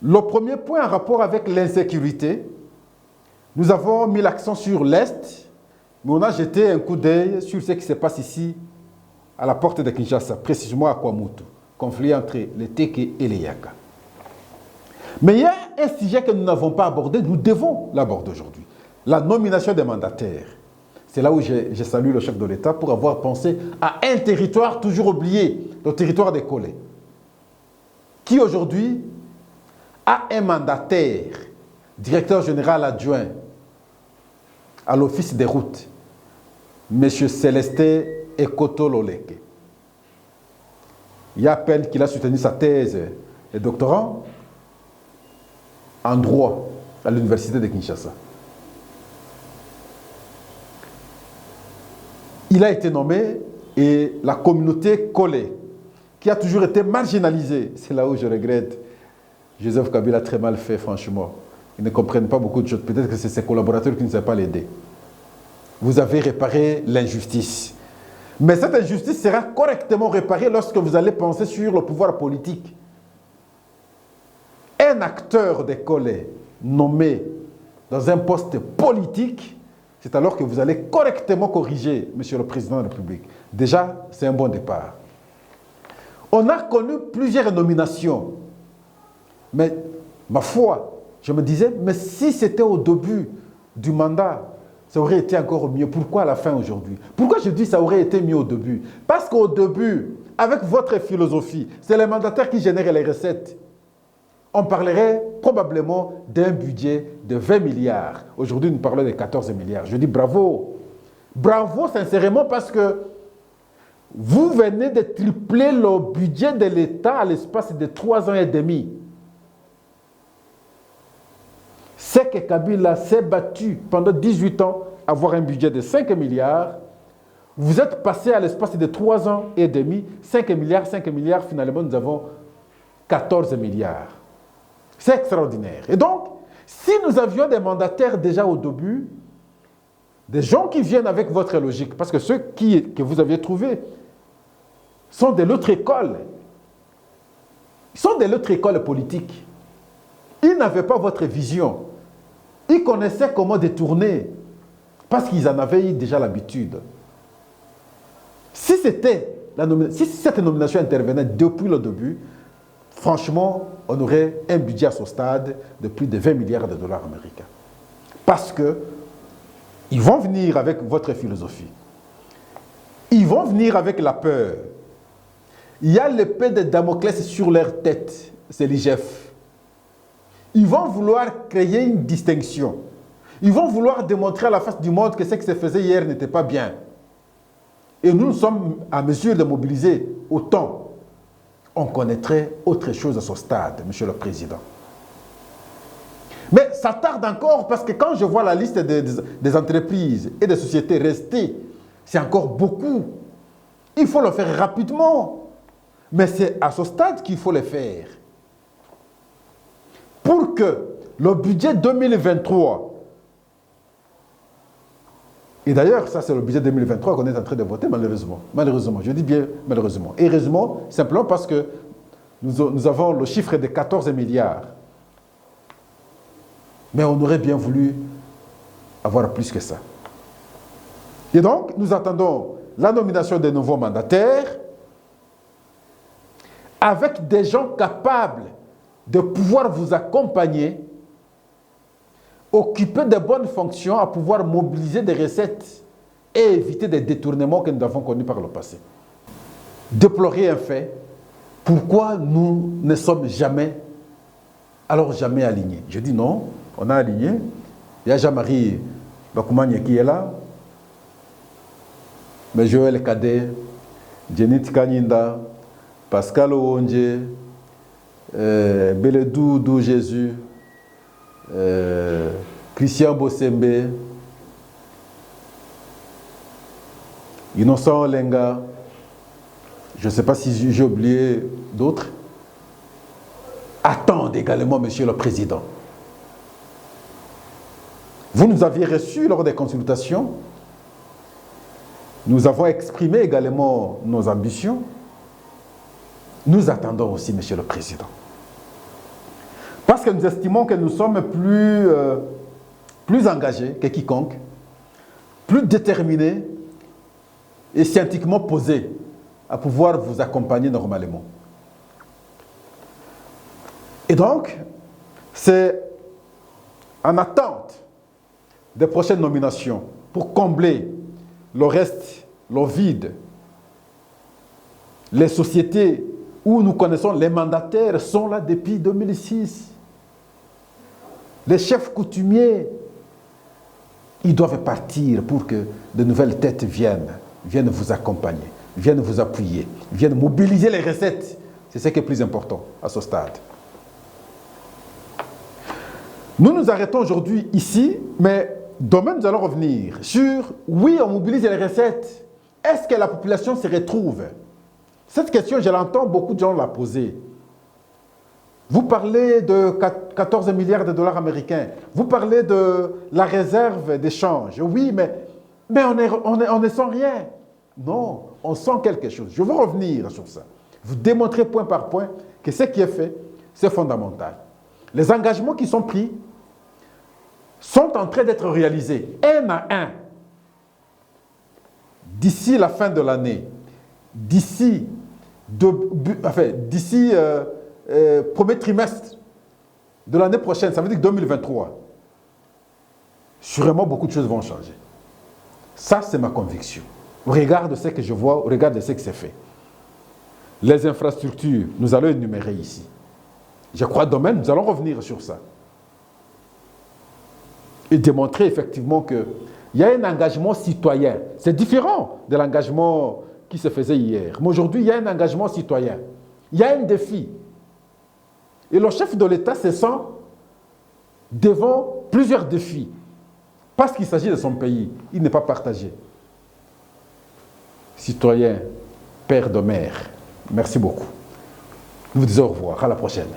Le premier point en rapport avec l'insécurité, nous avons mis l'accent sur l'Est, mais on a jeté un coup d'œil sur ce qui se passe ici, à la porte de Kinshasa, précisément à Kwamutu, conflit entre les Teke et les Yaka. Mais il y a un sujet que nous n'avons pas abordé, nous devons l'aborder aujourd'hui. La nomination des mandataires. C'est là où je salue le chef de l'État pour avoir pensé à un territoire toujours oublié, le territoire des Collets, qui aujourd'hui a un mandataire, directeur général adjoint à l'office des routes, M. Célestin Ekoto Loleke. Il y a à peine qu'il a soutenu sa thèse de doctorat en droit à l'université de Kinshasa. Il a été nommé et la communauté Collé, qui a toujours été marginalisée, c'est là où je regrette. Joseph Kabila a très mal fait, franchement. Ils ne comprennent pas beaucoup de choses. Peut-être que c'est ses collaborateurs qui ne savent pas l'aider. Vous avez réparé l'injustice. Mais cette injustice sera correctement réparée lorsque vous allez penser sur le pouvoir politique. Un acteur des Collets nommé dans un poste politique, c'est alors que vous allez correctement corriger, Monsieur le Président de la République. Déjà, c'est un bon départ. On a connu plusieurs nominations. Mais, ma foi, je me disais, mais si c'était au début du mandat, ça aurait été encore mieux. Pourquoi à la fin aujourd'hui? Pourquoi je dis que ça aurait été mieux au début? Parce qu'au début, avec votre philosophie, c'est les mandataires qui génèrent les recettes. On parlerait probablement d'un budget de 20 milliards. Aujourd'hui, nous parlons de 14 milliards. Je dis bravo. Bravo sincèrement parce que vous venez de tripler le budget de l'État à l'espace de 3 ans et demi. C'est que Kabila s'est battu pendant 18 ans à avoir un budget de 5 milliards. Vous êtes passé à l'espace de 3 ans et demi, 5 milliards, finalement nous avons 14 milliards. C'est extraordinaire. Et donc, si nous avions des mandataires déjà au début, des gens qui viennent avec votre logique, parce que ceux que vous aviez trouvés sont de l'autre école. Ils sont de l'autre école politique. Ils n'avaient pas votre vision. Ils connaissaient comment détourner, parce qu'ils en avaient déjà l'habitude. Si cette nomination intervenait depuis le début, franchement, on aurait un budget à ce stade de plus de 20 milliards de dollars américains. Parce qu'ils vont venir avec votre philosophie. Ils vont venir avec la peur. Il y a l'épée de Damoclès sur leur tête, c'est l'IGF. Ils vont vouloir créer une distinction. Ils vont vouloir démontrer à la face du monde que ce qui se faisait hier n'était pas bien. Et nous sommes à mesure de mobiliser autant. On connaîtrait autre chose à ce stade, Monsieur le Président. Mais ça tarde encore parce que quand je vois la liste des entreprises et des sociétés restées, c'est encore beaucoup. Il faut le faire rapidement. Mais c'est à ce stade qu'il faut le faire. Pour que le budget 2023, et d'ailleurs, ça c'est le budget 2023 qu'on est en train de voter, malheureusement. Malheureusement, je dis bien malheureusement. Et heureusement, simplement parce que nous avons le chiffre de 14 milliards. Mais on aurait bien voulu avoir plus que ça. Et donc, nous attendons la nomination des nouveaux mandataires avec des gens capables de pouvoir vous accompagner, occuper de bonnes fonctions, à pouvoir mobiliser des recettes et éviter des détournements que nous avons connus par le passé. Déplorer un fait, pourquoi nous ne sommes jamais alignés? Je dis non, on a aligné. Il y a Jean-Marie Bakumagne qui est là, mais Joël Kadé, Jenit Kanyinda, Pascal Owonje, Beledou Dou Jésus, Christian Bossembe, Innocent Olenga, je ne sais pas si j'ai oublié d'autres. Attendez également, Monsieur le Président. Vous nous aviez reçus lors des consultations. Nous avons exprimé également nos ambitions. Nous attendons aussi, Monsieur le Président. Parce que nous estimons que nous sommes plus engagés que quiconque, plus déterminés et scientifiquement posés à pouvoir vous accompagner normalement. Et donc, c'est en attente des prochaines nominations pour combler le reste, le vide. Les sociétés où nous connaissons les mandataires sont là depuis 2006. Les chefs coutumiers, ils doivent partir pour que de nouvelles têtes viennent vous accompagner, viennent vous appuyer, viennent mobiliser les recettes. C'est ce qui est plus important à ce stade. Nous nous arrêtons aujourd'hui ici, mais demain nous allons revenir sur, oui, on mobilise les recettes. Est-ce que la population se retrouve? Cette question, je l'entends, beaucoup de gens la poser. Vous parlez de 14 milliards de dollars américains. Vous parlez de la réserve d'échange. Oui, mais on ne sent rien. Non, on sent quelque chose. Je veux revenir sur ça. Vous démontrer point par point que ce qui est fait, c'est fondamental. Les engagements qui sont pris sont en train d'être réalisés, un à un. D'ici la fin de l'année, d'ici premier trimestre de l'année prochaine, ça veut dire 2023, sûrement beaucoup de choses vont changer. Ça, c'est ma conviction. Au regard de ce que je vois, au regard de ce qui s'est fait. Les infrastructures, nous allons énumérer ici. Je crois demain, nous allons revenir sur ça. Et démontrer effectivement qu'il y a un engagement citoyen. C'est différent de l'engagement qui se faisait hier. Mais aujourd'hui, il y a un engagement citoyen. Il y a un défi. Et le chef de l'État se sent devant plusieurs défis. Parce qu'il s'agit de son pays. Il n'est pas partagé. Citoyen, père de mère, merci beaucoup. Nous vous disons au revoir. À la prochaine.